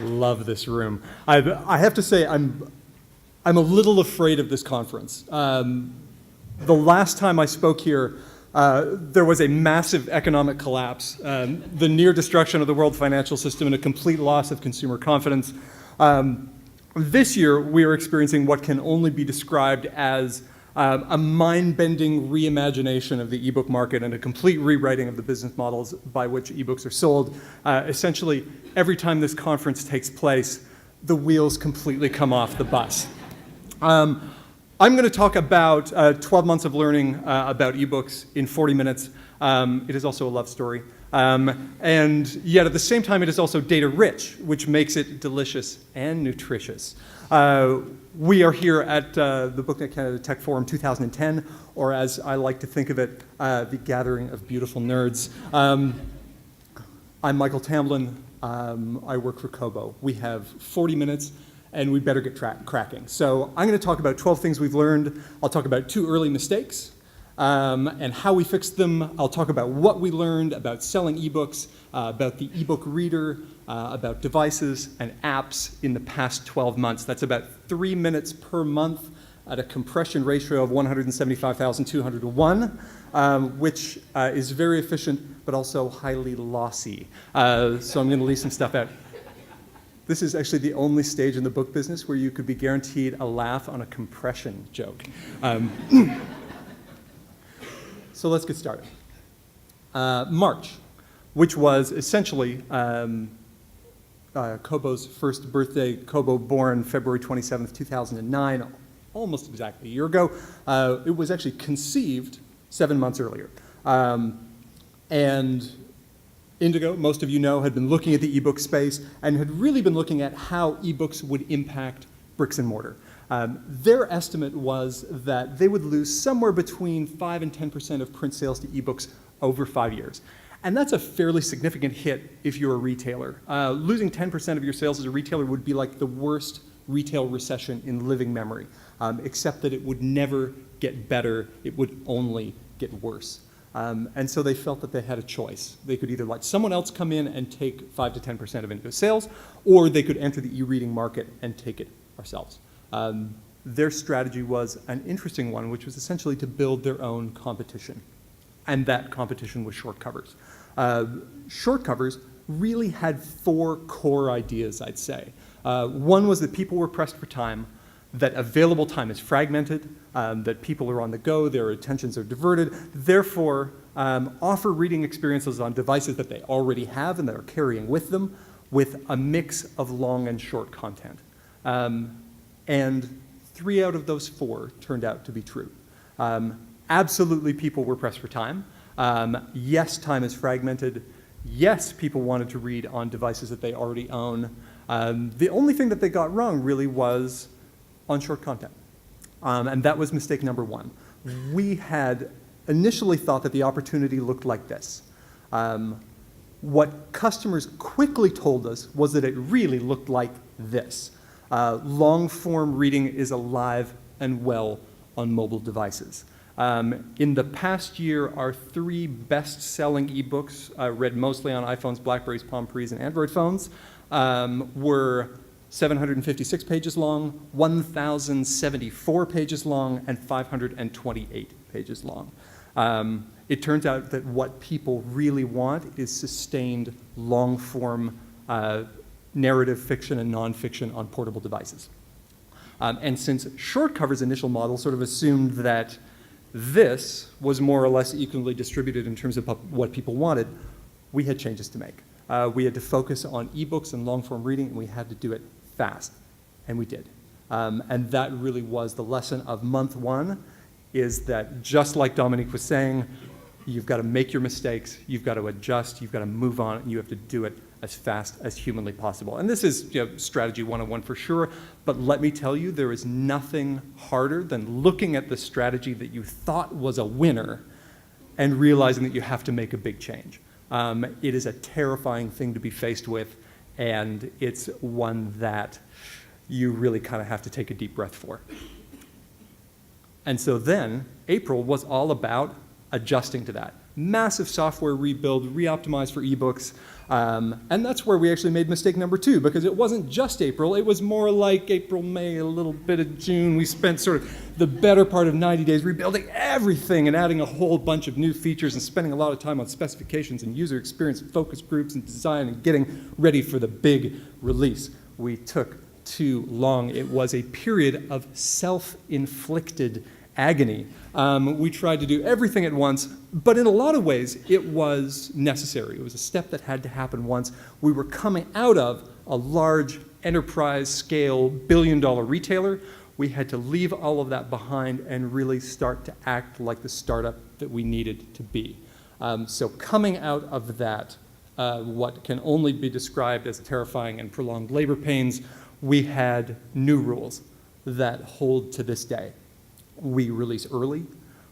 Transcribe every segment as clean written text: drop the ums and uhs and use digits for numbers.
Love this room. I have to say, I'm a little afraid of this conference. The last time I spoke here, there was a massive economic collapse, the near destruction of the world financial system, and a complete loss of consumer confidence. This year, we are experiencing what can only be described as a mind-bending reimagination of the ebook market and a complete rewriting of the business models by which ebooks are sold. Essentially, every time this conference takes place, the wheels completely come off the bus. I'm going to talk about 12 months of learning about ebooks in 40 minutes. It is also a love story. And yet at the same time, it is also data-rich, which makes it delicious and nutritious. We are here at the BookNet Canada Tech Forum 2010, or as I like to think of it, the gathering of beautiful nerds. I'm Michael Tamblyn. I work for Kobo. We have 40 minutes, and we better get cracking. So I'm going to talk about 12 things we've learned. I'll talk about 2 early mistakes and how we fixed them. I'll talk about what we learned about selling ebooks, about the ebook reader, about devices and apps in the past 12 months. That's about 3 minutes per month at a compression ratio of 175,200 to 1, which is very efficient, but also highly lossy. So I'm going to leave some stuff out. This is actually the only stage in the book business where you could be guaranteed a laugh on a compression joke. So let's get started. March, which was essentially Kobo's first birthday. Kobo born February 27th, 2009, almost exactly a year ago. It was actually conceived 7 months earlier. And Indigo, most of you know, had been looking at the ebook space and had really been looking at how ebooks would impact bricks and mortar. Their estimate was that they would lose somewhere between 5 and 10% of print sales to ebooks over 5 years. And that's a fairly significant hit if you're a retailer. Losing 10% of your sales as a retailer would be like the worst retail recession in living memory, except that it would never get better, it would only get worse. And so they felt that they had a choice. They could either let someone else come in and take 5 to 10% of Indigo sales, or they could enter the e-reading market and take it ourselves. Their strategy was an interesting one, which was essentially to build their own competition. And that competition was Shortcovers. Shortcovers really had 4 core ideas, I'd say. One was that people were pressed for time, that available time is fragmented, that people are on the go, their attentions are diverted, therefore offer reading experiences on devices that they already have and that are carrying with them, with a mix of long and short content. And 3 out of those 4 turned out to be true. Absolutely, people were pressed for time. Yes, time is fragmented. Yes, people wanted to read on devices that they already own. The only thing that they got wrong really was on short content. And that was mistake number 1. We had initially thought that the opportunity looked like this. What customers quickly told us was that it really looked like this. Long-form reading is alive and well on mobile devices. In the past year, our 3 best-selling ebooks, read mostly on iPhones, Blackberries, Palm Pres, and Android phones, were 756 pages long, 1,074 pages long, and 528 pages long. It turns out that what people really want is sustained long-form narrative fiction and nonfiction on portable devices. And since Shortcovers' initial model sort of assumed that this was more or less equally distributed in terms of what people wanted, we had changes to make. We had to focus on ebooks and long-form reading, and we had to do it fast, and we did. And that really was the lesson of month 1, is that just like Dominique was saying, you've got to make your mistakes, you've got to adjust, you've got to move on, and you have to do it as fast as humanly possible. And this is strategy 101 for sure, but let me tell you, there is nothing harder than looking at the strategy that you thought was a winner and realizing that you have to make a big change. It is a terrifying thing to be faced with, and it's one that you really kind of have to take a deep breath for. And so then, April was all about adjusting to that. Massive software rebuild, re-optimized for ebooks, And that's where we actually made mistake number 2, because it wasn't just April, it was more like April, May, a little bit of June. We spent sort of the better part of 90 days rebuilding everything and adding a whole bunch of new features and spending a lot of time on specifications and user experience, focus groups and design, and getting ready for the big release. We took too long. It was a period of self-inflicted agony. We tried to do everything at once, but in a lot of ways, it was necessary. It was a step that had to happen once. We were coming out of a large enterprise-scale billion-dollar retailer. We had to leave all of that behind and really start to act like the startup that we needed to be. So coming out of that, what can only be described as terrifying and prolonged labor pains, we had new rules that hold to this day. We release early,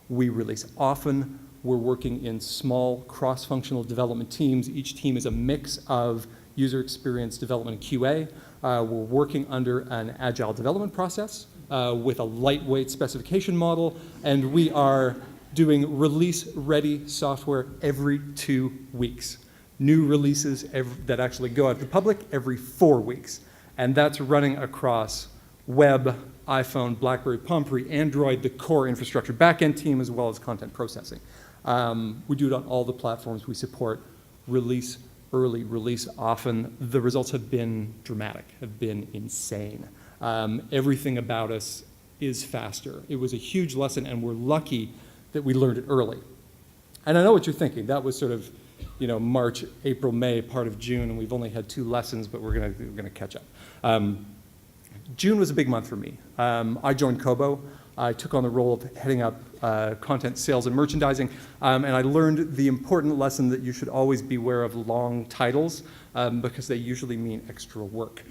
we release often, we're working in small cross-functional development teams. Each team is a mix of user experience development and QA. We're working under an agile development process with a lightweight specification model, and we are doing release-ready software every 2 weeks. New releases that actually go out to the public every 4 weeks. And that's running across web, iPhone, BlackBerry, Palm Pre, Android, the core infrastructure backend team, as well as content processing. We do it on all the platforms we support. Release early, release often. The results have been dramatic, have been insane. Everything about us is faster. It was a huge lesson, and we're lucky that we learned it early. And I know what you're thinking. That was sort of, March, April, May, part of June, and we've only had 2 lessons, but we're gonna catch up. June was a big month for me. I joined Kobo. I took on the role of heading up content sales and merchandising, and I learned the important lesson that you should always beware of long titles because they usually mean extra work.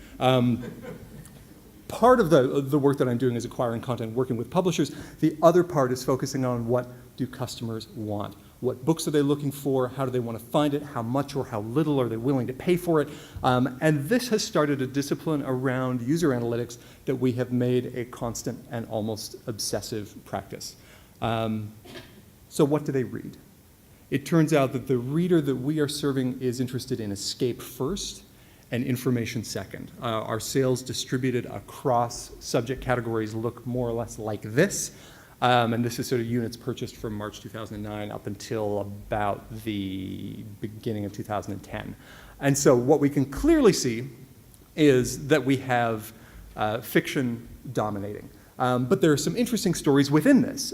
Part of the work that I'm doing is acquiring content, working with publishers. The other part is focusing on what do customers want. What books are they looking for? How do they want to find it? How much or how little are they willing to pay for it? And this has started a discipline around user analytics that we have made a constant and almost obsessive practice. So what do they read? It turns out that the reader that we are serving is interested in escape first and information second. Our sales distributed across subject categories look more or less like this. And this is sort of units purchased from March 2009 up until about the beginning of 2010. And so what we can clearly see is that we have fiction dominating. But there are some interesting stories within this.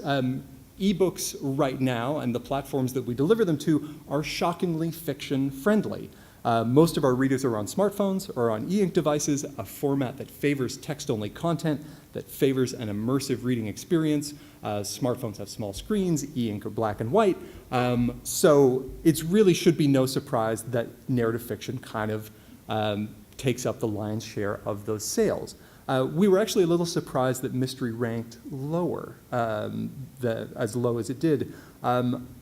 Ebooks right now and the platforms that we deliver them to are shockingly fiction friendly. Most of our readers are on smartphones or on e-ink devices, a format that favors text-only content, that favors an immersive reading experience. Smartphones have small screens, e-ink are black and white. So it really should be no surprise that narrative fiction kind of takes up the lion's share of those sales. We were actually a little surprised that mystery ranked lower, as low as it did.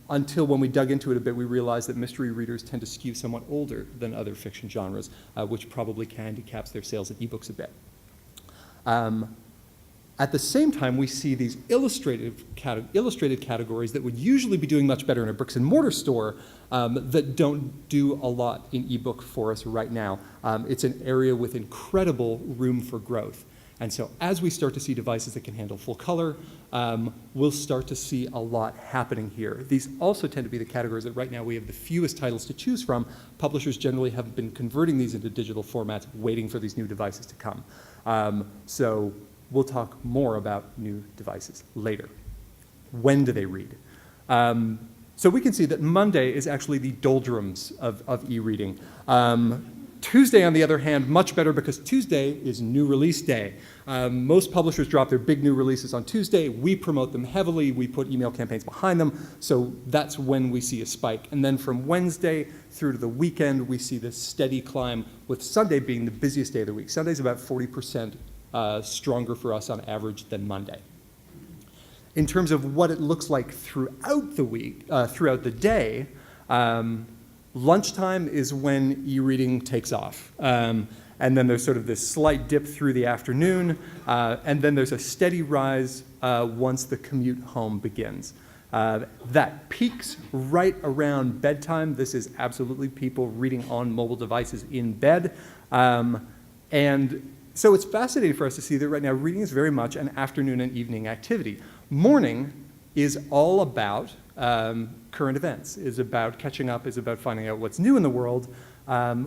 Until when we dug into it a bit, we realized that mystery readers tend to skew somewhat older than other fiction genres, which probably handicaps their sales of ebooks a bit. At the same time, we see these illustrated categories that would usually be doing much better in a bricks and mortar store that don't do a lot in ebook for us right now. It's an area with incredible room for growth. And so as we start to see devices that can handle full color, we'll start to see a lot happening here. These also tend to be the categories that right now we have the fewest titles to choose from. Publishers generally have been converting these into digital formats, waiting for these new devices to come. So we'll talk more about new devices later. When do they read? So we can see that Monday is actually the doldrums of e-reading. Tuesday, on the other hand, much better because Tuesday is new release day. Most publishers drop their big new releases on Tuesday. We promote them heavily. We put email campaigns behind them. So that's when we see a spike. And then from Wednesday through to the weekend, we see this steady climb, with Sunday being the busiest day of the week. Sunday's about 40% stronger for us on average than Monday. In terms of what it looks like throughout the week, throughout the day, lunchtime is when e-reading takes off. And then there's sort of this slight dip through the afternoon, and then there's a steady rise once the commute home begins. That peaks right around bedtime. This is absolutely people reading on mobile devices in bed. And so it's fascinating for us to see that right now reading is very much an afternoon and evening activity. Morning is all about current events, is about catching up, is about finding out what's new in the world,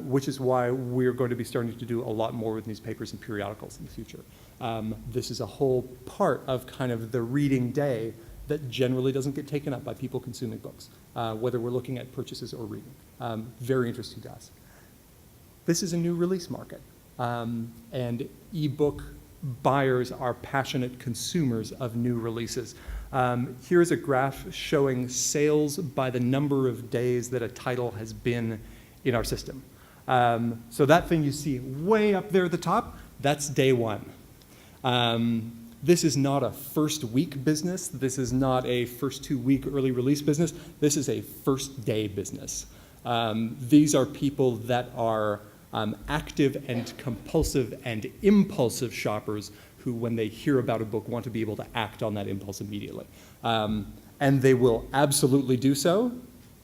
which is why we're going to be starting to do a lot more with newspapers and periodicals in the future. This is a whole part of kind of the reading day that generally doesn't get taken up by people consuming books, whether we're looking at purchases or reading. Very interesting to us. This is a new release market, and ebook buyers are passionate consumers of new releases. Here's a graph showing sales by the number of days that a title has been in our system. So that thing you see way up there at the top, that's day one. This is not a first week business. This is not a first 2 week early release business. This is a first day business. These are people that are active and compulsive and impulsive shoppers who, when they hear about a book, want to be able to act on that impulse immediately. And they will absolutely do so,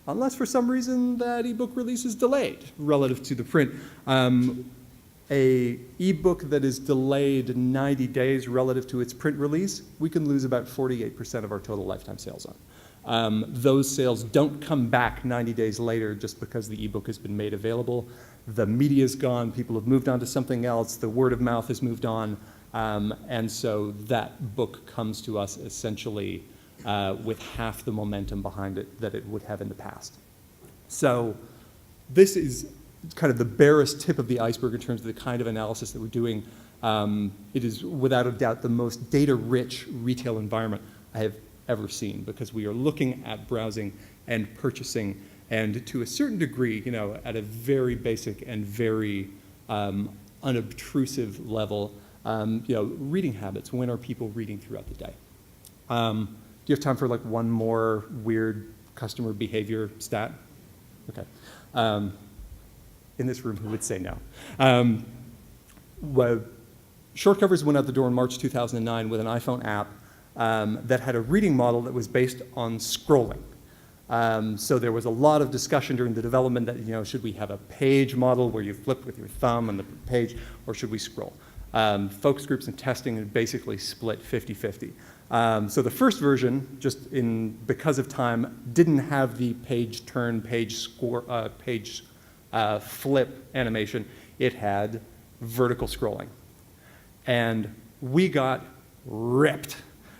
unless for some reason that ebook release is delayed relative to the print. A ebook that is delayed 90 days relative to its print release, we can lose about 48% of our total lifetime sales on. Those sales don't come back 90 days later just because the ebook has been made available. The media's gone, people have moved on to something else, the word of mouth has moved on, and so that book comes to us essentially with half the momentum behind it that it would have in the past. So this is kind of the barest tip of the iceberg in terms of the kind of analysis that we're doing. It is without a doubt the most data-rich retail environment I have ever seen, because we are looking at browsing and purchasing, and to a certain degree, you know, at a very basic and very unobtrusive level, you know, reading habits. When are people reading throughout the day? Do you have time for like one more weird customer behavior stat? Okay. In this room, who would say no? Well, Shortcovers went out the door in March 2009 with an iPhone app that had a reading model that was based on scrolling. So there was a lot of discussion during the development that, you know, should we have a page model where you flip with your thumb on the page, or should we scroll? Focus groups and testing had basically split 50-50. So the first version, because of time, didn't have the page turn, page flip animation. It had vertical scrolling. And we got ripped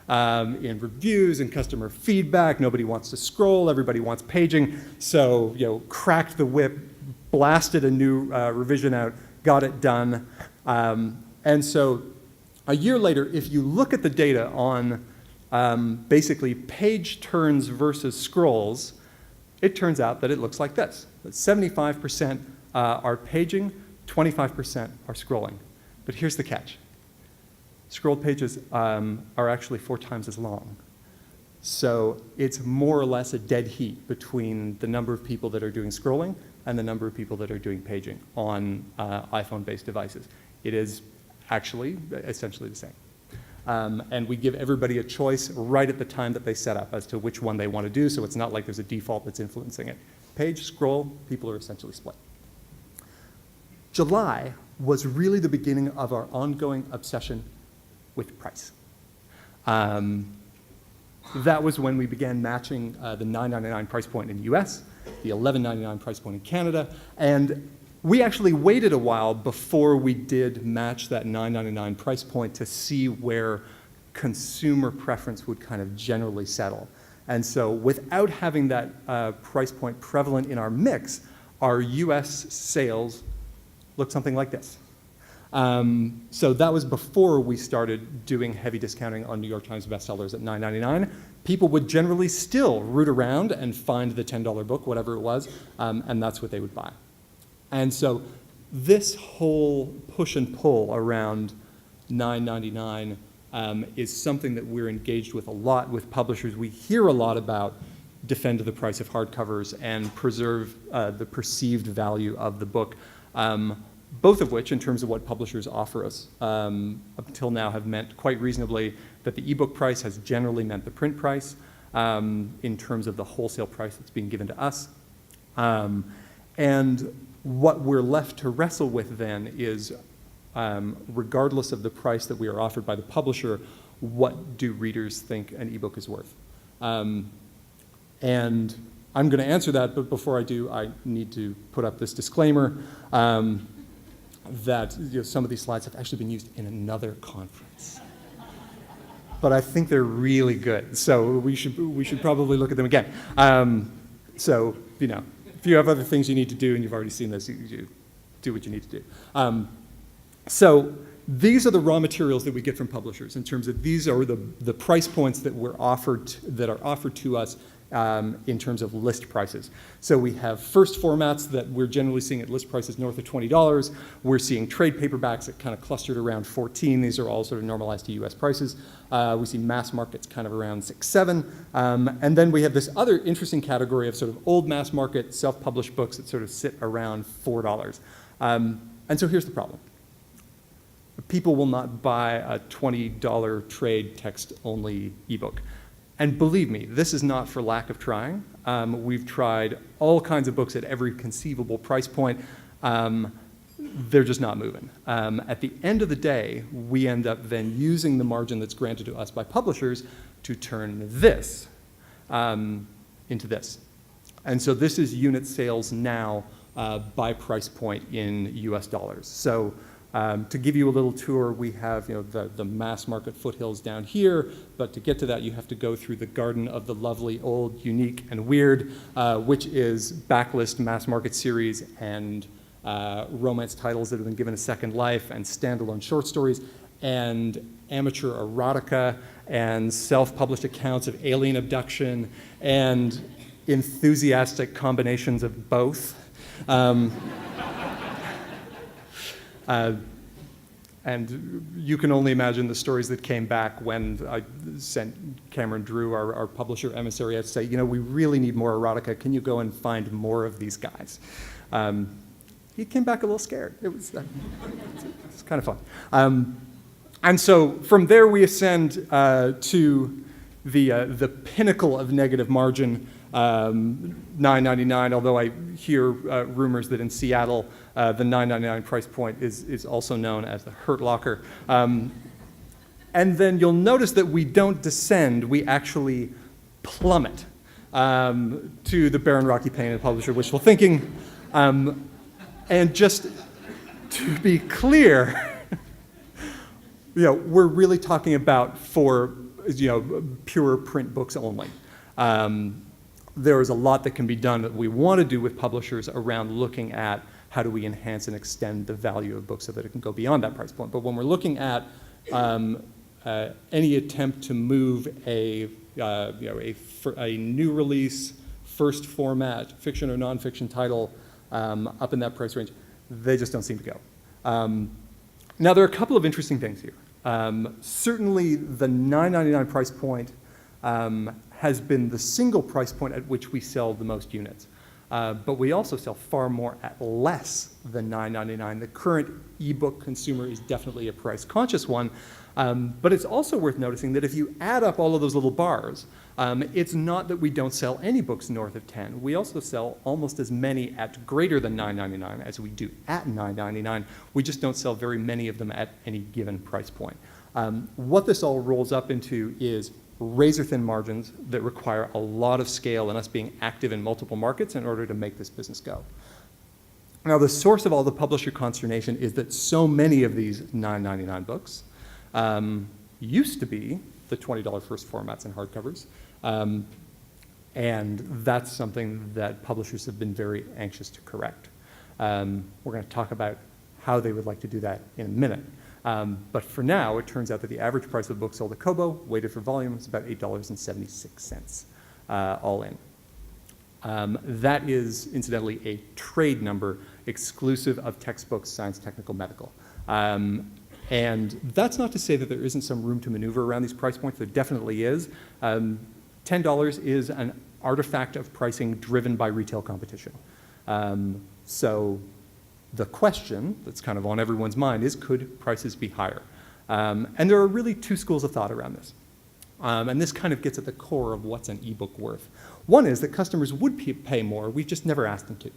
in reviews and customer feedback. Nobody wants to scroll, everybody wants paging. So, you know, cracked the whip, blasted a new revision out, got it done. And so a year later, if you look at the data on basically page turns versus scrolls, it turns out that it looks like this. 75% are paging, 25% are scrolling. But here's the catch. Scrolled pages are actually 4 times as long. So it's more or less a dead heat between the number of people that are doing scrolling and the number of people that are doing paging on iPhone-based devices. It is actually essentially the same. And we give everybody a choice right at the time that they set up as to which one they want to do, so it's not like there's a default that's influencing it. Page, scroll, people are essentially split. July was really the beginning of our ongoing obsession with price. That was when we began matching the $9.99 price point in the US, the $11.99 price point in Canada, and we actually waited a while before we did match that $9.99 price point to see where consumer preference would kind of generally settle. And so without having that price point prevalent in our mix, our US sales looked something like this. So that was before we started doing heavy discounting on New York Times bestsellers at $9.99. People would generally still root around and find the $10 book, whatever it was, and that's what they would buy. And so this whole push and pull around $9.99 is something that we're engaged with a lot with publishers. We hear a lot about defend the price of hardcovers and preserve the perceived value of the book, both of which, in terms of what publishers offer us, up until now have meant quite reasonably that the ebook price has generally meant the print price. in terms of the wholesale price that's being given to us. And what we're left to wrestle with then is, regardless of the price that we are offered by the publisher, what do readers think an ebook is worth? And I'm going to answer that, but before I do, I need to put up this disclaimer that some of these slides have actually been used in another conference. But I think they're really good, so we should probably look at them again. So, if you have other things you need to do and you've already seen this, you do what you need to do. So these are the raw materials that we get from publishers in terms of these are the price points that are offered to us in terms of list prices. So we have first formats that we're generally seeing at list prices north of $20. We're seeing trade paperbacks that kind of clustered around 14. These are all sort of normalized to US prices. We see mass markets kind of around 6, 7. And then we have this other interesting category of sort of old mass market self-published books that sort of sit around $4. And so here's the problem. People will not buy a $20 trade text-only ebook. And believe me, this is not for lack of trying. We've tried all kinds of books at every conceivable price point. They're just not moving. At the end of the day, we end up then using the margin that's granted to us by publishers to turn this into this. And so this is unit sales now by price point in US dollars. So to give you a little tour, we have the mass market foothills down here, but to get to that you have to go through the garden of the lovely, old, unique, and weird, which is backlist mass market series and romance titles that have been given a second life, and standalone short stories, and amateur erotica, and self-published accounts of alien abduction, and enthusiastic combinations of both. And you can only imagine the stories that came back when I sent Cameron Drew, our publisher emissary, to say, we really need more erotica. Can you go and find more of these guys? He came back a little scared. It was kind of fun. And so from there we ascend to the pinnacle of negative margin, $9.99, although I hear rumors that in Seattle the $9.99 price point is also known as the Hurt Locker. And then you'll notice that we don't descend, we actually plummet to the Barren Rocky Pain and Publisher Wishful Thinking. And just to be clear, we're really talking about for pure print books only. There is a lot that can be done that we want to do with publishers around looking at how do we enhance and extend the value of books so that it can go beyond that price point. But when we're looking at any attempt to move a new release, first format, fiction or nonfiction title up in that price range, they just don't seem to go. Now there are a couple of interesting things here. Certainly the $9.99 price point has been the single price point at which we sell the most units. But we also sell far more at less than $9.99. The current ebook consumer is definitely a price-conscious one, but it's also worth noticing that if you add up all of those little bars, it's not that we don't sell any books north of 10. We also sell almost as many at greater than $9.99 as we do at $9.99. We just don't sell very many of them at any given price point. What this all rolls up into is razor-thin margins that require a lot of scale and us being active in multiple markets in order to make this business go. Now, the source of all the publisher consternation is that so many of these $9.99 books used to be the $20 first formats and hardcovers, and that's something that publishers have been very anxious to correct. We're going to talk about how they would like to do that in a minute. But for now, it turns out that the average price of a book sold at Kobo, weighted for volume, is about $8.76 all in. That is, incidentally, a trade number exclusive of textbooks, science, technical, medical. And that's not to say that there isn't some room to maneuver around these price points. There definitely is. $10 is an artifact of pricing driven by retail competition. So the question that's kind of on everyone's mind is, could prices be higher? And there are really two schools of thought around this. And this kind of gets at the core of what's an ebook worth. One is that customers would pay more, we've just never asked them to.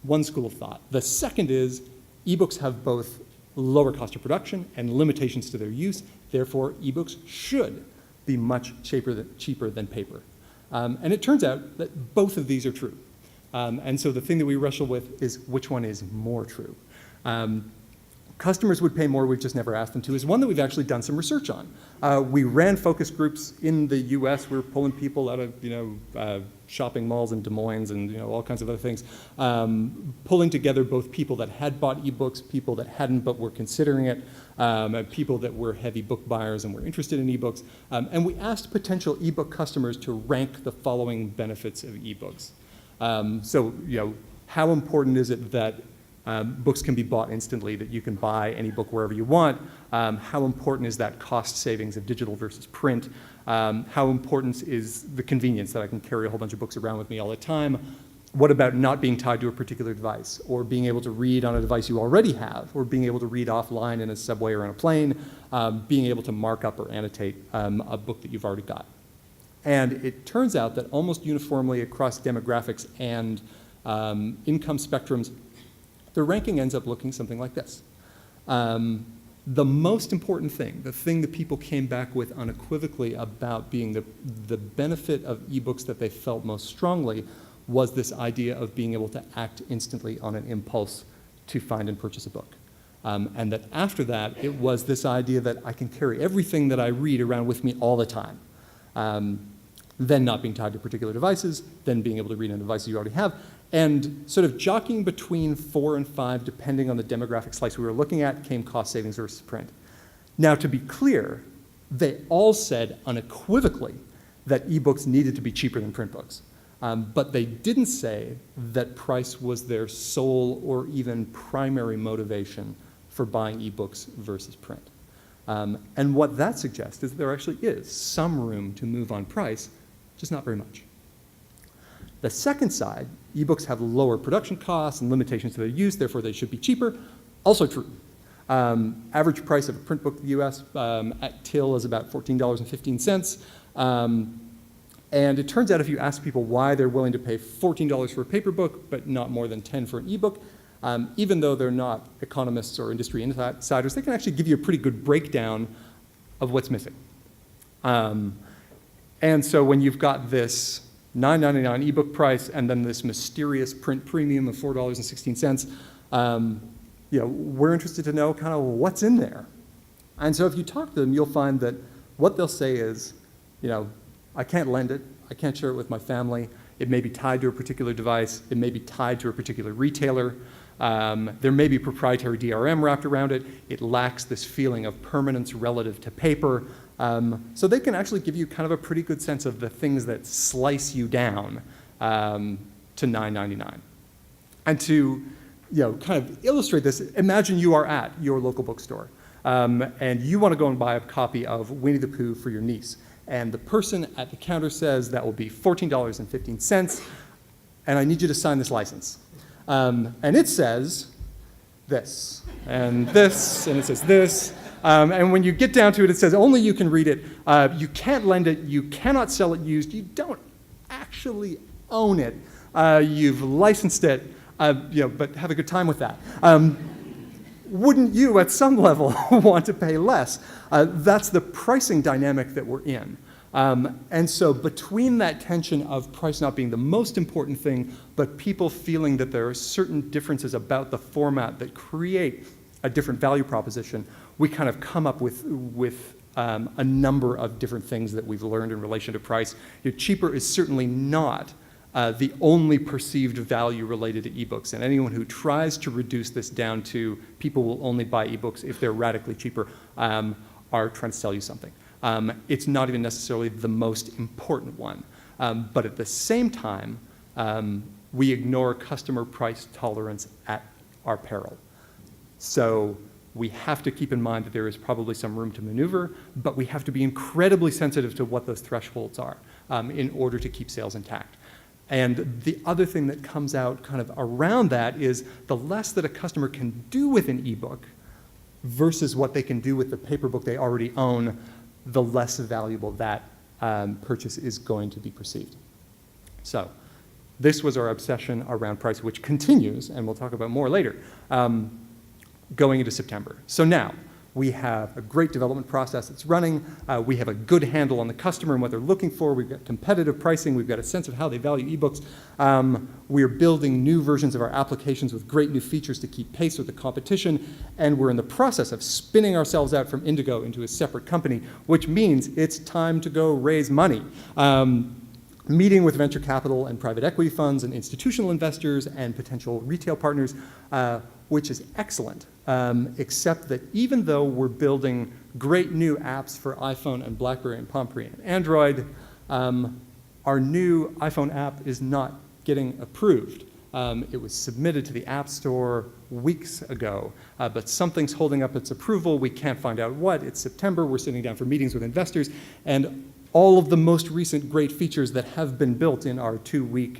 One school of thought. The second is ebooks have both lower cost of production and limitations to their use, therefore ebooks should be much cheaper than paper. And it turns out that both of these are true. And so the thing that we wrestle with is which one is more true. Customers would pay more, we've just never asked them to, is one that we've actually done some research on. We ran focus groups in the US. We were pulling people out of shopping malls in Des Moines and all kinds of other things, pulling together both people that had bought ebooks, people that hadn't but were considering it, and people that were heavy book buyers and were interested in ebooks. And we asked potential ebook customers to rank the following benefits of ebooks. How important is it that books can be bought instantly, that you can buy any book wherever you want? How important is that cost savings of digital versus print? How important is the convenience that I can carry a whole bunch of books around with me all the time? What about not being tied to a particular device, or being able to read on a device you already have, or being able to read offline in a subway or on a plane, being able to mark up or annotate a book that you've already got? And it turns out that almost uniformly across demographics and income spectrums, the ranking ends up looking something like this. The most important thing, the thing that people came back with unequivocally about being the benefit of ebooks that they felt most strongly, was this idea of being able to act instantly on an impulse to find and purchase a book. And that after that, it was this idea that I can carry everything that I read around with me all the time. Then not being tied to particular devices, then being able to read on devices you already have, and sort of jockeying between 4 and 5, depending on the demographic slice we were looking at, came cost savings versus print. Now, to be clear, they all said unequivocally that ebooks needed to be cheaper than print books. But they didn't say that price was their sole or even primary motivation for buying ebooks versus print. And what that suggests is that there actually is some room to move on price, just not very much. The second side, ebooks have lower production costs and limitations to their use, therefore they should be cheaper, also true. Average price of a print book in the US at till is about $14.15. And it turns out if you ask people why they're willing to pay $14 for a paper book, but not more than $10 for an ebook, even though they're not economists or industry insiders, they can actually give you a pretty good breakdown of what's missing. And so when you've got this $9.99 ebook price and then this mysterious print premium of $4.16, we're interested to know kind of what's in there. And so if you talk to them, you'll find that what they'll say is, I can't lend it, I can't share it with my family, it may be tied to a particular device, it may be tied to a particular retailer, there may be proprietary DRM wrapped around it, it lacks this feeling of permanence relative to paper. So they can actually give you kind of a pretty good sense of the things that slice you down to $9.99. And to kind of illustrate this, imagine you are at your local bookstore and you want to go and buy a copy of Winnie the Pooh for your niece. And the person at the counter says that will be $14.15, and I need you to sign this license. And it says this, and this, and it says this. And when you get down to it, it says only you can read it. You can't lend it. You cannot sell it used. You don't actually own it. You've licensed it, but have a good time with that. Wouldn't you, at some level, want to pay less? That's the pricing dynamic that we're in. And so between that tension of price not being the most important thing, but people feeling that there are certain differences about the format that create a different value proposition, we kind of come up with a number of different things that we've learned in relation to price. Cheaper is certainly not the only perceived value related to ebooks. And anyone who tries to reduce this down to people will only buy ebooks if they're radically cheaper are trying to sell you something. It's not even necessarily the most important one. But at the same time, we ignore customer price tolerance at our peril. So we have to keep in mind that there is probably some room to maneuver, but we have to be incredibly sensitive to what those thresholds are in order to keep sales intact. And the other thing that comes out kind of around that is the less that a customer can do with an ebook versus what they can do with the paper book they already own, the less valuable that purchase is going to be perceived. So this was our obsession around price, which continues, and we'll talk about more later, going into September. So now, we have a great development process that's running. We have a good handle on the customer and what they're looking for. We've got competitive pricing. We've got a sense of how they value ebooks. We're building new versions of our applications with great new features to keep pace with the competition. And we're in the process of spinning ourselves out from Indigo into a separate company, which means it's time to go raise money. Meeting with venture capital and private equity funds and institutional investors and potential retail partners, which is excellent, except that even though we're building great new apps for iPhone and BlackBerry and Palm Pre and Android, our new iPhone app is not getting approved. It was submitted to the App Store weeks ago, but something's holding up its approval. We can't find out what. It's September. We're sitting down for meetings with investors, and all of the most recent great features that have been built in our two-week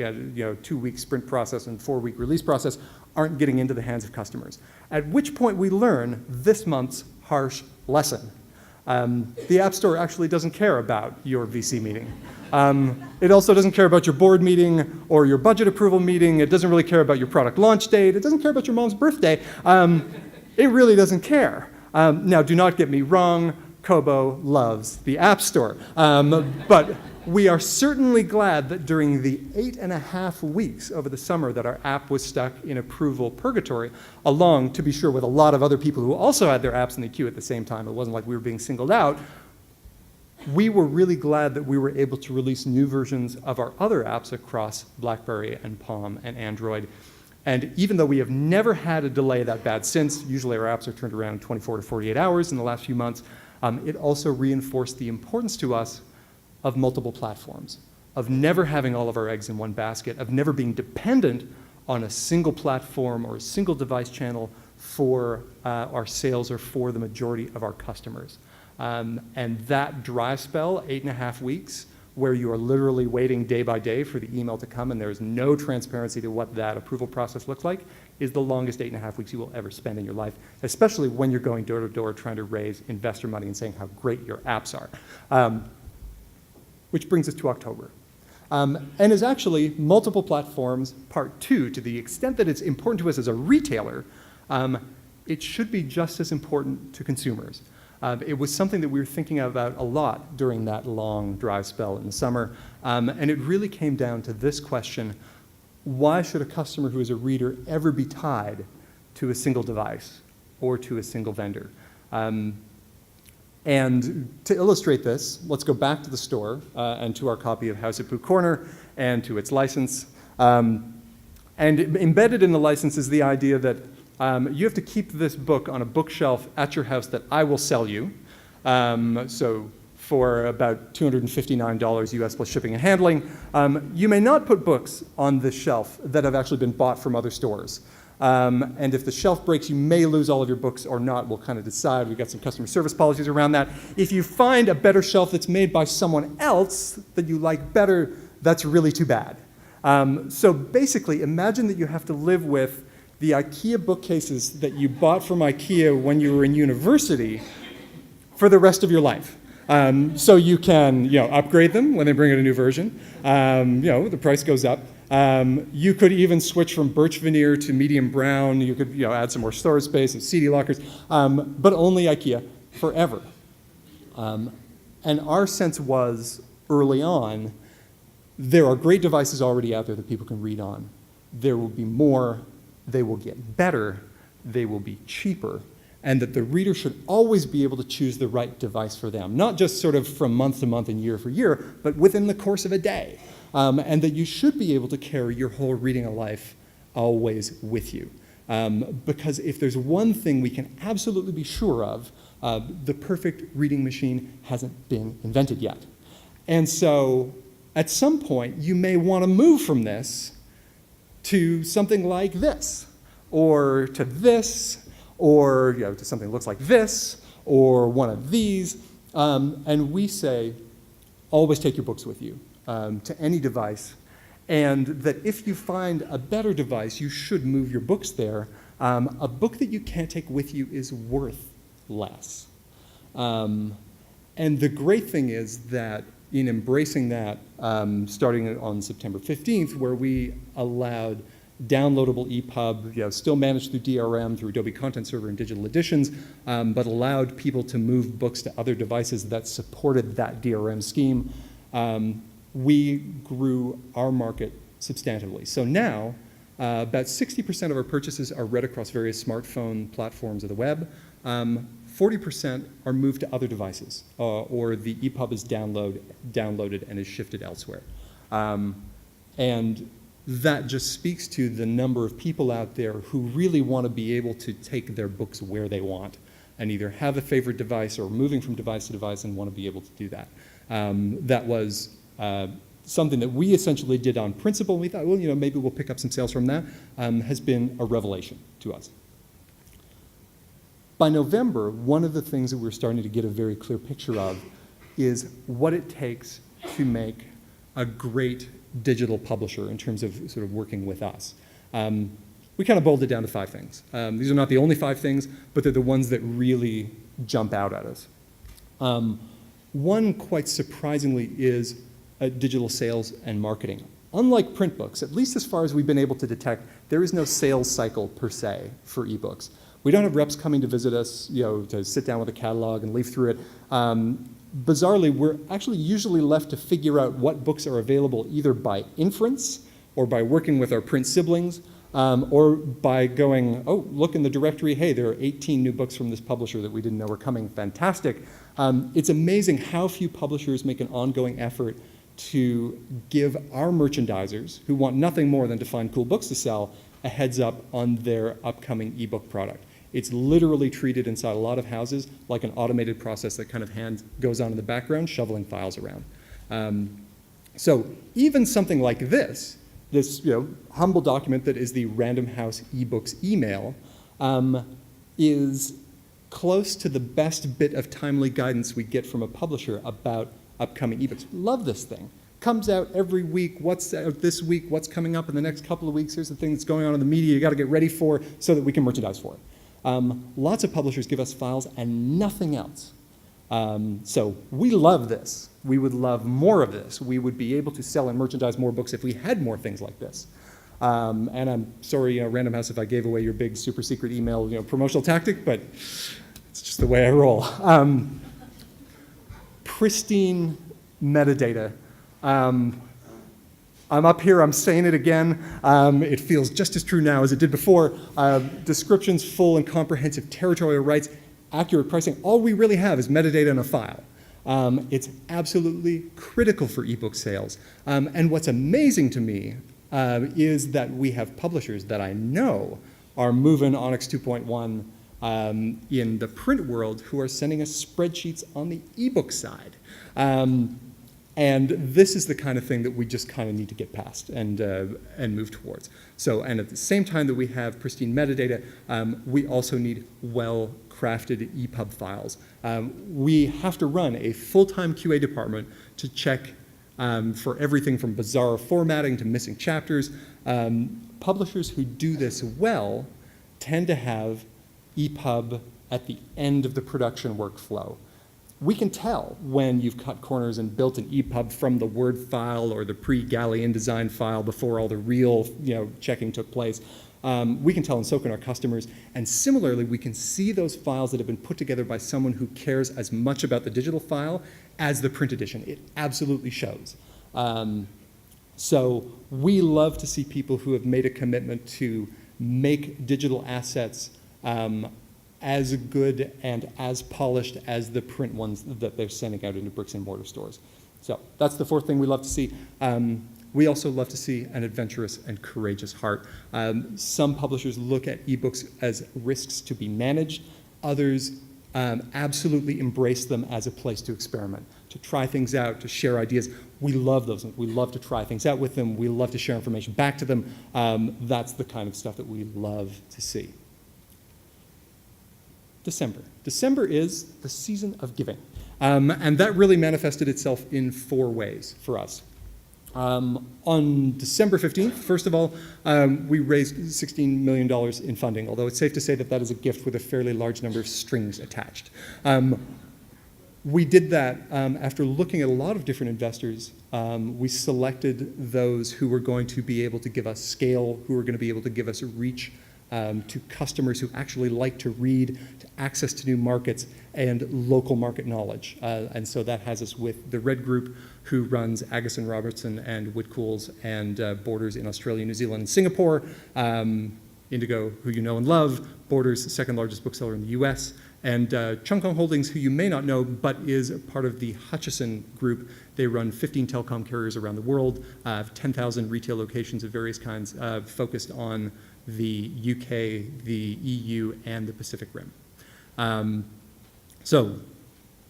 sprint process and 4-week release process aren't getting into the hands of customers. At which point we learn this month's harsh lesson. The App Store actually doesn't care about your VC meeting. It also doesn't care about your board meeting or your budget approval meeting. It doesn't really care about your product launch date. It doesn't care about your mom's birthday. It really doesn't care. Now, do not get me wrong. Kobo loves the App Store. But we are certainly glad that during the 8.5 weeks over the summer that our app was stuck in approval purgatory, along, to be sure, with a lot of other people who also had their apps in the queue at the same time. It wasn't like we were being singled out. We were really glad that we were able to release new versions of our other apps across BlackBerry and Palm and Android. And even though we have never had a delay that bad since, usually our apps are turned around in 24 to 48 hours in the last few months, it also reinforced the importance to us of multiple platforms, of never having all of our eggs in one basket, of never being dependent on a single platform or a single device channel for our sales or for the majority of our customers. And that dry spell, 8.5 weeks, where you are literally waiting day by day for the email to come and there is no transparency to what that approval process looks like, is the longest 8.5 weeks you will ever spend in your life, especially when you're going door to door trying to raise investor money and saying how great your apps are. Which brings us to October. And is actually multiple platforms, part 2, to the extent that it's important to us as a retailer, it should be just as important to consumers. It was something that we were thinking about a lot during that long dry spell in the summer, and it really came down to this question: why should a customer who is a reader ever be tied to a single device or to a single vendor? And to illustrate this, let's go back to the store and to our copy of House at Pooh Corner and to its license. And embedded in the license is the idea that you have to keep this book on a bookshelf at your house that I will sell you. So for about $259 US plus shipping and handling. You may not put books on this shelf that have actually been bought from other stores. And if the shelf breaks, you may lose all of your books or not. We'll kind of decide. We've got some customer service policies around that. If you find a better shelf that's made by someone else that you like better, that's really too bad. So basically, imagine that you have to live with the IKEA bookcases that you bought from IKEA when you were in university for the rest of your life. So you can, upgrade them when they bring out a new version. The price goes up. You could even switch from birch veneer to medium brown. You could, add some more storage space and CD lockers, but only IKEA forever. And our sense was early on, there are great devices already out there that people can read on. There will be more. They will get better. They will be cheaper. And that the reader should always be able to choose the right device for them, not just sort of from month to month and year for year, but within the course of a day. And that you should be able to carry your whole reading of life always with you. Because if there's one thing we can absolutely be sure of, the perfect reading machine hasn't been invented yet. And so at some point, you may want to move from this to something like this, or to this, or to something that looks like this, or one of these. And we say, always take your books with you to any device, and that if you find a better device, you should move your books there. A book that you can't take with you is worth less. And the great thing is that in embracing that, starting on September 15th, where we allowed downloadable EPUB, still managed through DRM, through Adobe Content Server and digital editions, but allowed people to move books to other devices that supported that DRM scheme, we grew our market substantively. So now, about 60% of our purchases are read across various smartphone platforms of the web. 40% are moved to other devices, or the EPUB is downloaded and is shifted elsewhere. And that just speaks to the number of people out there who really want to be able to take their books where they want and either have a favorite device or moving from device to device and want to be able to do that. That was something that we essentially did on principle. We thought, well, maybe we'll pick up some sales from that, has been a revelation to us. By November, one of the things that we're starting to get a very clear picture of is what it takes to make a great digital publisher in terms of sort of working with us. We kind of boiled it down to 5 things. These are not the only 5 things, but they're the ones that really jump out at us. One, quite surprisingly, is digital sales and marketing. Unlike print books, at least as far as we've been able to detect, there is no sales cycle per se for ebooks. We don't have reps coming to visit us, to sit down with a catalog and leaf through it. Bizarrely, we're actually usually left to figure out what books are available either by inference or by working with our print siblings, or by going, oh, look in the directory, hey, there are 18 new books from this publisher that we didn't know were coming, fantastic. It's amazing how few publishers make an ongoing effort to give our merchandisers, who want nothing more than to find cool books to sell, a heads up on their upcoming ebook product. It's literally treated inside a lot of houses like an automated process that kind of goes on in the background, shoveling files around. So even something like this humble document that is the Random House eBooks email, is close to the best bit of timely guidance we get from a publisher about upcoming ebooks. Love this thing. Comes out every week. What's out this week? What's coming up in the next couple of weeks? Here's the thing that's going on in the media you got to get ready for so that we can merchandise for it. Lots of publishers give us files and nothing else. So we love this. We would love more of this. We would be able to sell and merchandise more books if we had more things like this. And I'm sorry, Random House, if I gave away your big super secret email promotional tactic, but it's just the way I roll. Pristine metadata. I'm up here, I'm saying it again. It feels just as true now as it did before. Descriptions, full and comprehensive territorial rights, accurate pricing. All we really have is metadata in a file. It's absolutely critical for ebook sales. And what's amazing to me is that we have publishers that I know are moving Onyx 2.1 in the print world who are sending us spreadsheets on the ebook side. And this is the kind of thing that we just kind of need to get past and move towards. So, and at the same time that we have pristine metadata, we also need well-crafted EPUB files. We have to run a full-time QA department to check for everything from bizarre formatting to missing chapters. Publishers who do this well tend to have EPUB at the end of the production workflow. We can tell when you've cut corners and built an EPUB from the Word file or the pre-Galley InDesign file before all the real checking took place. We can tell and soak in our customers. And similarly, we can see those files that have been put together by someone who cares as much about the digital file as the print edition. It absolutely shows. So we love to see people who have made a commitment to make digital assets as good and as polished as the print ones that they're sending out into bricks and mortar stores. So that's the fourth thing we love to see. We also love to see an adventurous and courageous heart. Some publishers look at ebooks as risks to be managed. Others absolutely embrace them as a place to experiment, to try things out, to share ideas. We love those. We love to try things out with them. We love to share information back to them. That's the kind of stuff that we love to see. December. December is the season of giving. And that really manifested itself in 4 ways for us. On December 15th, first of all, we raised $16 million in funding, although it's safe to say that that is a gift with a fairly large number of strings attached. We did that after looking at a lot of different investors. We selected those who were going to be able to give us scale, who were going to be able to give us reach to customers who actually like to read, to access to new markets, and local market knowledge. And so that has us with the Red Group, who runs Agassiz & Robertson and Whitcoulls and Borders in Australia, New Zealand, and Singapore. Indigo, who you know and love, Borders, the second largest bookseller in the US, and Chung Kong Holdings, who you may not know, but is part of the Hutchison Group. They run 15 telecom carriers around the world, 10,000 retail locations of various kinds, focused on the UK, the EU, and the Pacific Rim. So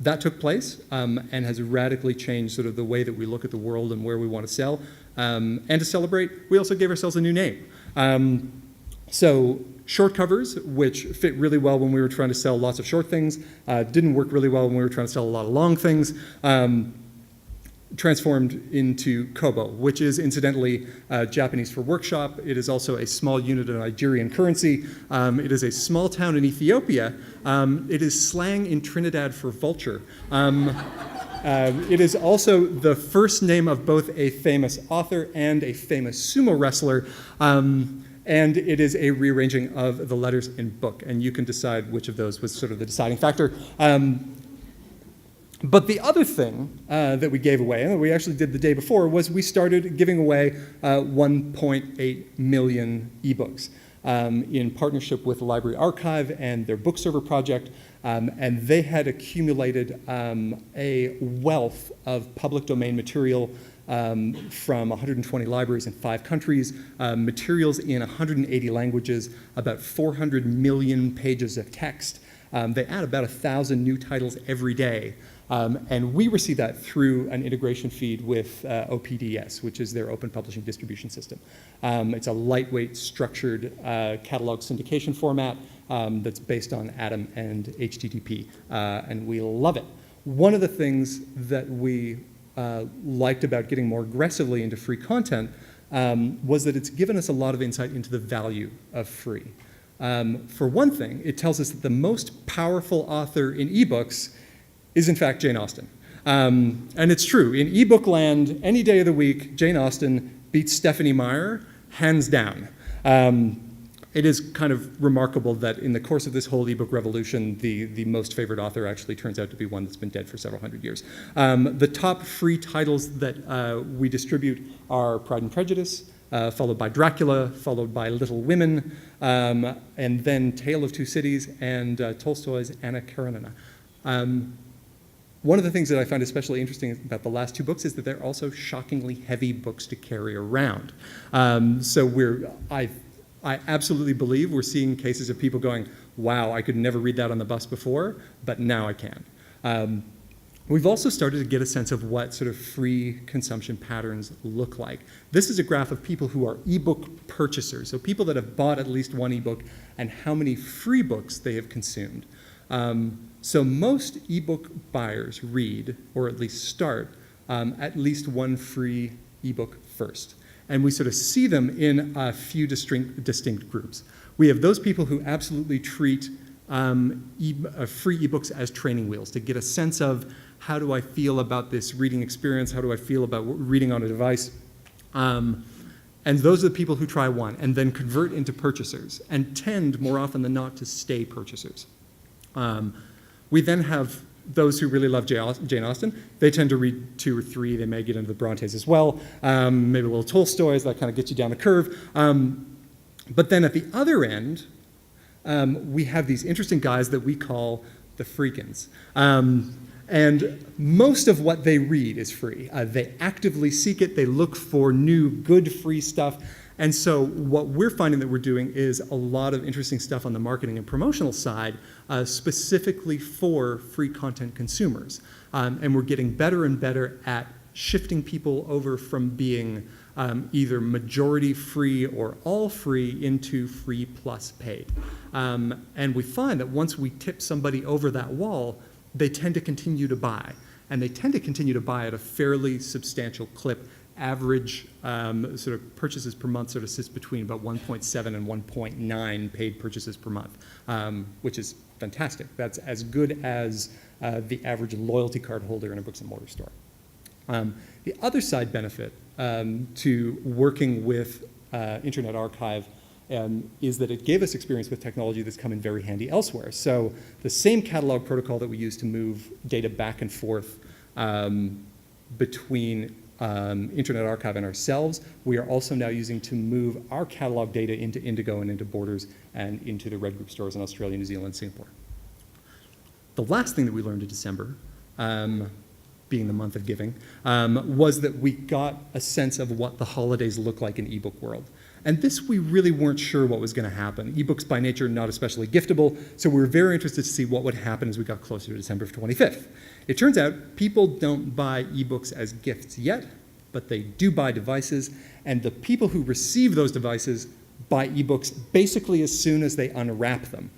that took place and has radically changed sort of the way that we look at the world and where we want to sell. And to celebrate, we also gave ourselves a new name. So Shortcovers, which fit really well when we were trying to sell lots of short things, didn't work really well when we were trying to sell a lot of long things, transformed into Kobo, which is incidentally Japanese for workshop. It is also a small unit of Nigerian currency. It is a small town in Ethiopia. It is slang in Trinidad for vulture. It is also the first name of both a famous author and a famous sumo wrestler. And it is a rearranging of the letters in book, and you can decide which of those was sort of the deciding factor. But the other thing that we gave away, and that we actually did the day before, was we started giving away 1.8 million ebooks in partnership with the Library Archive and their book server project. And they had accumulated a wealth of public domain material from 120 libraries in 5 countries, materials in 180 languages, about 400 million pages of text. They add about 1,000 new titles every day. And we receive that through an integration feed with OPDS, which is their open publishing distribution system. It's a lightweight, structured catalog syndication format that's based on Atom and HTTP, and we love it. One of the things that we liked about getting more aggressively into free content was that it's given us a lot of insight into the value of free. For one thing, it tells us that the most powerful author in ebooks is in fact Jane Austen. And it's true. In ebook land, any day of the week, Jane Austen beats Stephanie Meyer, hands down. It is kind of remarkable that in the course of this whole ebook revolution, the most favorite author actually turns out to be one that's been dead for several hundred years. The top free titles that we distribute are Pride and Prejudice, followed by Dracula, followed by Little Women, and then Tale of Two Cities, and Tolstoy's Anna Karenina. One of the things that I find especially interesting about the last 2 books is that they're also shockingly heavy books to carry around. So I absolutely believe we're seeing cases of people going, wow, I could never read that on the bus before, but now I can. We've also started to get a sense of what sort of free consumption patterns look like. This is a graph of people who are ebook purchasers, so people that have bought at least one ebook and how many free books they have consumed. So most ebook buyers read, or at least start, at least one free ebook first. And we sort of see them in a few distinct groups. We have those people who absolutely treat free ebooks as training wheels to get a sense of how do I feel about this reading experience, how do I feel about reading on a device. And those are the people who try one and then convert into purchasers and tend more often than not to stay purchasers. We then have those who really love Jane Austen. They tend to read 2 or 3. They may get into the Brontes as well. Maybe a little Tolstoy's. That kind of gets you down the curve. But then at the other end, we have these interesting guys that we call the freakins. And most of what they read is free. They actively seek it. They look for new, good, free stuff. And so what we're finding that we're doing is a lot of interesting stuff on the marketing and promotional side, specifically for free content consumers. And we're getting better and better at shifting people over from being either majority free or all free into free plus paid. And we find that once we tip somebody over that wall, they tend to continue to buy. And they tend to continue to buy at a fairly substantial clip. Average sort of purchases per month sort of sits between about 1.7 and 1.9 paid purchases per month, which is fantastic. That's as good as the average loyalty card holder in a bricks and mortar store. The other side benefit to working with Internet Archive is that it gave us experience with technology that's come in very handy elsewhere. So the same catalog protocol that we use to move data back and forth between Internet Archive and ourselves, we are also now using to move our catalog data into Indigo and into Borders and into the Red Group stores in Australia, New Zealand, and Singapore. The last thing that we learned in December, being the month of giving, was that we got a sense of what the holidays look like in ebook world. And this, we really weren't sure what was going to happen. Ebooks by nature not especially giftable, so we were very interested to see what would happen as we got closer to December 25th. It turns out people don't buy ebooks as gifts yet, but they do buy devices, and the people who receive those devices buy ebooks basically as soon as they unwrap them.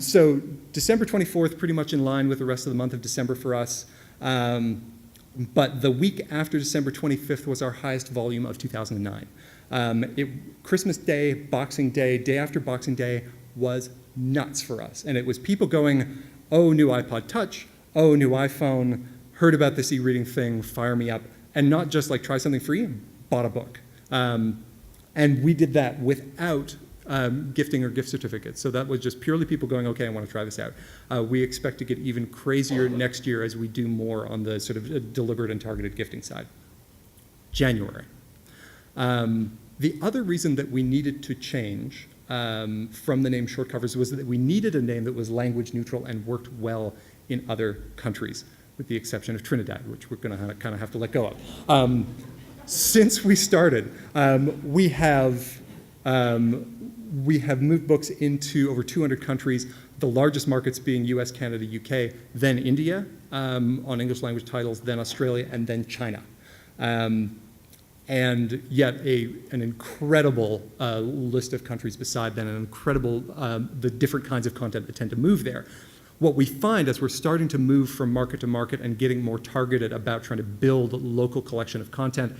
So December 24th, pretty much in line with the rest of the month of December for us. But the week after December 25th was our highest volume of 2009. Christmas Day, Boxing Day, day after Boxing Day was nuts for us. And it was people going, oh, new iPod Touch, oh, new iPhone, heard about this e-reading thing, fire me up. And not just like try something free, bought a book. And we did that without gifting or gift certificates. So that was just purely people going, okay, I want to try this out. We expect to get even crazier next year as we do more on the sort of deliberate and targeted gifting side. January. The other reason that we needed to change from the name Shortcovers was that we needed a name that was language neutral and worked well in other countries, with the exception of Trinidad, which we're going to kind of have to let go of. Since we started, we have moved books into over 200 countries, the largest markets being US, Canada, UK, then India on English language titles, then Australia, and then China. And yet an incredible list of countries beside that, an incredible, the different kinds of content that tend to move there. What we find as we're starting to move from market to market and getting more targeted about trying to build a local collection of content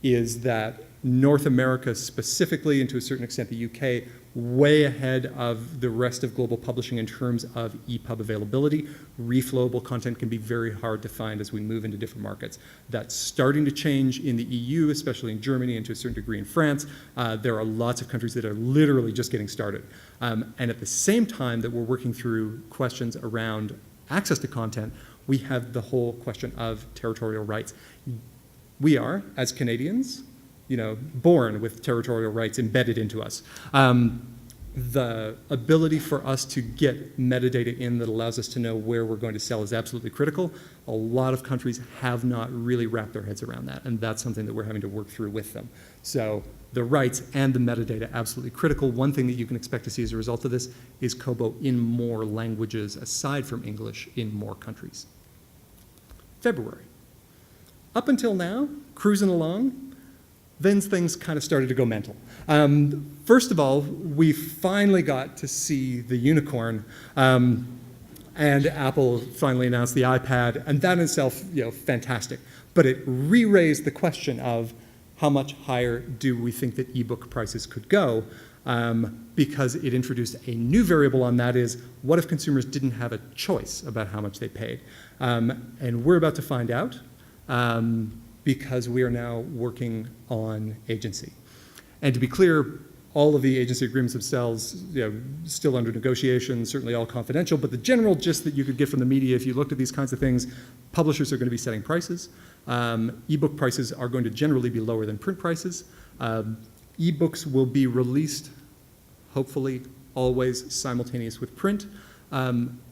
is that North America specifically, and to a certain extent the UK, way ahead of the rest of global publishing in terms of EPUB availability. Reflowable content can be very hard to find as we move into different markets. That's starting to change in the EU, especially in Germany and to a certain degree in France. There are lots of countries that are literally just getting started. And at the same time that we're working through questions around access to content, we have the whole question of territorial rights. We are, as Canadians, born with territorial rights embedded into us. The ability for us to get metadata in that allows us to know where we're going to sell is absolutely critical. A lot of countries have not really wrapped their heads around that, and that's something that we're having to work through with them. So the rights and the metadata, absolutely critical. One thing that you can expect to see as a result of this is Kobo in more languages aside from English in more countries. February. Up until now, cruising along, then things kind of started to go mental. First of all, we finally got to see the unicorn, and Apple finally announced the iPad, and that in itself, fantastic. But it re-raised the question of how much higher do we think that ebook prices could go, because it introduced a new variable on that is, what if consumers didn't have a choice about how much they paid? And we're about to find out. Because we are now working on agency. And to be clear, all of the agency agreements themselves, still under negotiation, certainly all confidential, but the general gist that you could get from the media if you looked at these kinds of things, publishers are going to be setting prices. Ebook prices are going to generally be lower than print prices. Ebooks will be released, hopefully, always simultaneous with print.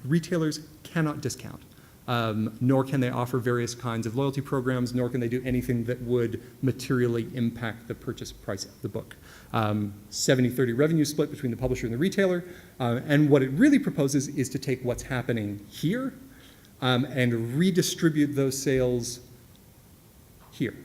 Retailers cannot discount. Nor can they offer various kinds of loyalty programs, nor can they do anything that would materially impact the purchase price of the book. 70-30 revenue split between the publisher and the retailer, and what it really proposes is to take what's happening here and redistribute those sales here.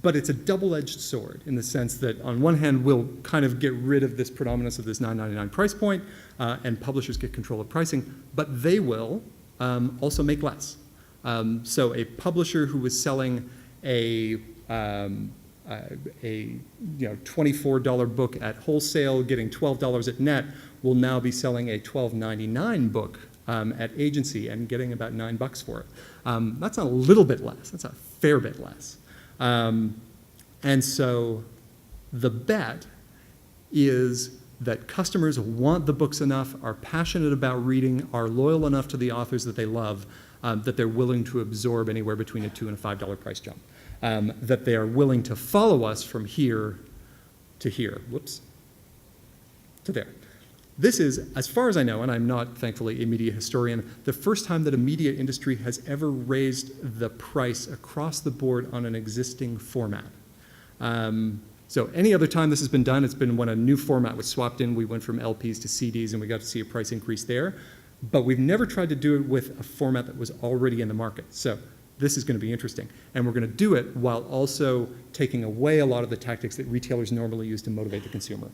But it's a double-edged sword in the sense that on one hand, we'll kind of get rid of this predominance of this $9.99 price point, and publishers get control of pricing, but they will also make less. So a publisher who was selling a a $24 book at wholesale, getting $12 at net, will now be selling a $12.99 book at agency and getting about $9 for it. That's not a little bit less, that's a fair bit less. And so the bet is that customers want the books enough, are passionate about reading, are loyal enough to the authors that they love, that they're willing to absorb anywhere between a $2 and a $5 price jump. That they are willing to follow us from here to here, to there. This is, as far as I know, and I'm not, thankfully, a media historian, the first time that a media industry has ever raised the price across the board on an existing format. So any other time this has been done, it's been when a new format was swapped in. We went from LPs to CDs, and we got to see a price increase there. But we've never tried to do it with a format that was already in the market. So this is going to be interesting. And we're going to do it while also taking away a lot of the tactics that retailers normally use to motivate the consumer.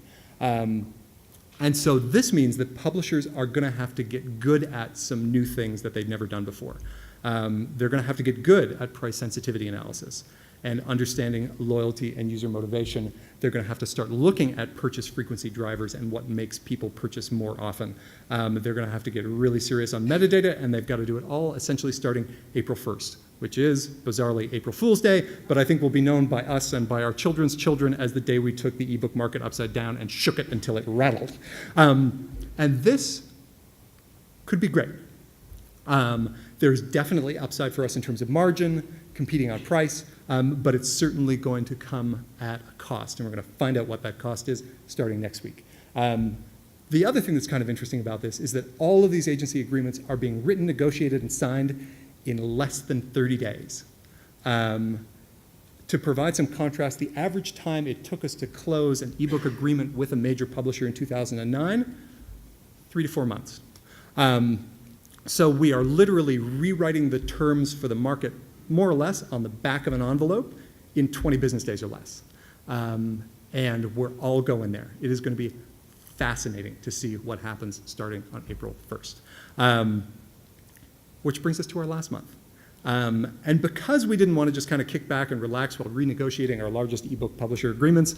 And so this means that publishers are going to have to get good at some new things that they've never done before. They're going to have to get good at price sensitivity analysis and understanding loyalty and user motivation. They're going to have to start looking at purchase frequency drivers and what makes people purchase more often. They're going to have to get really serious on metadata, and they've got to do it all essentially starting April 1st, which is, bizarrely, April Fool's Day, but I think will be known by us and by our children's children as the day we took the ebook market upside down and shook it until it rattled. And this could be great. There's definitely upside for us in terms of margin, competing on price, but it's certainly going to come at a cost, and we're going to find out what that cost is starting next week. The other thing that's kind of interesting about this is that all of these agency agreements are being written, negotiated, and signed in less than 30 days. To provide some contrast, the average time it took us to close an ebook agreement with a major publisher in 2009, 3 to 4 months. So we are literally rewriting the terms for the market more or less on the back of an envelope in 20 business days or less. And we're all going there. It is going to be fascinating to see what happens starting on April 1st. Which brings us to our last month. And because we didn't want to just kind of kick back and relax while renegotiating our largest ebook publisher agreements,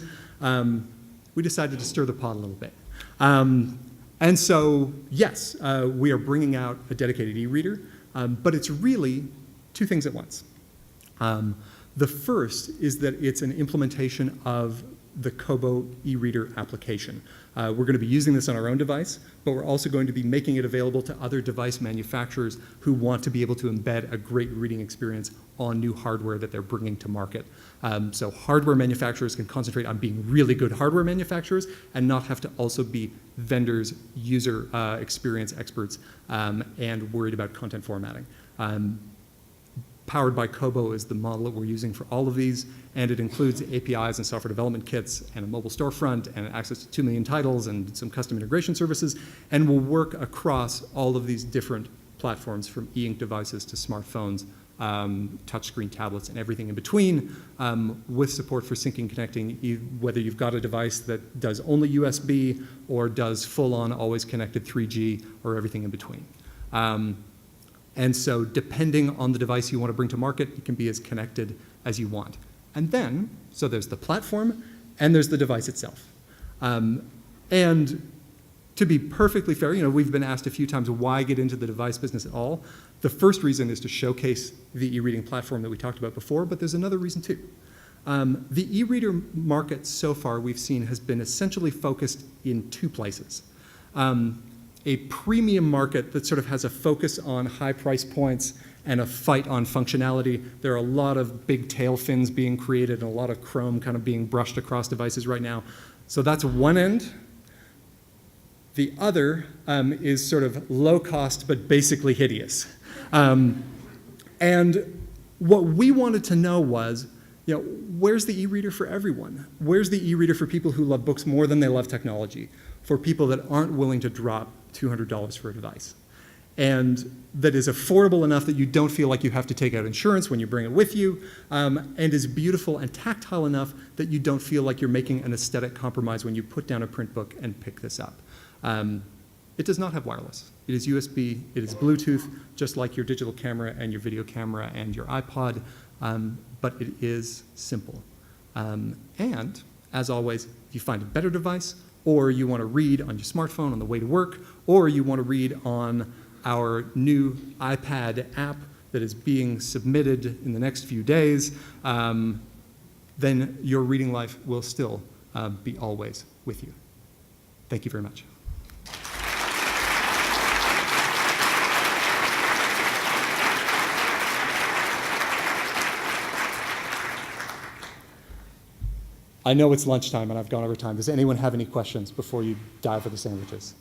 we decided to stir the pot a little bit. And so, yes, we are bringing out a dedicated e-reader, but it's really two things at once. The first is that it's an implementation of the Kobo e-reader application. We're going to be using this on our own device, but we're also going to be making it available to other device manufacturers who want to be able to embed a great reading experience on new hardware that they're bringing to market. So hardware manufacturers can concentrate on being really good hardware manufacturers and not have to also be vendors, user experience experts, and worried about content formatting. Powered by Kobo is the model that we're using for all of these, and it includes APIs and software development kits and a mobile storefront and access to 2 million titles and some custom integration services, and will work across all of these different platforms from e-ink devices to smartphones, touchscreen tablets, and everything in between, with support for syncing, connecting, whether you've got a device that does only USB or does full-on, always connected 3G, or everything in between. And so depending on the device you want to bring to market, it can be as connected as you want. And then, so there's the platform, and there's the device itself. And to be perfectly fair, we've been asked a few times, why get into the device business at all? The first reason is to showcase the e-reading platform that we talked about before, but there's another reason too. The e-reader market so far we've seen has been essentially focused in 2 places. A premium market that sort of has a focus on high price points and a fight on functionality. There are a lot of big tail fins being created and a lot of chrome kind of being brushed across devices right now. So that's one end. The other is sort of low cost but basically hideous. And what we wanted to know was, where's the e-reader for everyone? Where's the e-reader for people who love books more than they love technology? For people that aren't willing to drop $200 for a device, and that is affordable enough that you don't feel like you have to take out insurance when you bring it with you, and is beautiful and tactile enough that you don't feel like you're making an aesthetic compromise when you put down a print book and pick this up. It does not have wireless. It is USB, it is Bluetooth, just like your digital camera and your video camera and your iPod, but it is simple. And, as always, if you find a better device, or you want to read on your smartphone on the way to work, or you want to read on our new iPad app that is being submitted in the next few days, then your reading life will still be always with you. Thank you very much. I know it's lunchtime and I've gone over time. Does anyone have any questions before you dive for the sandwiches?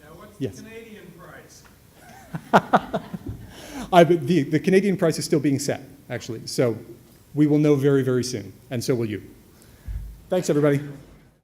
Now, what's Yes. the Canadian price? The Canadian price is still being set, actually. So we will know very, very soon, and so will you. Thanks, everybody.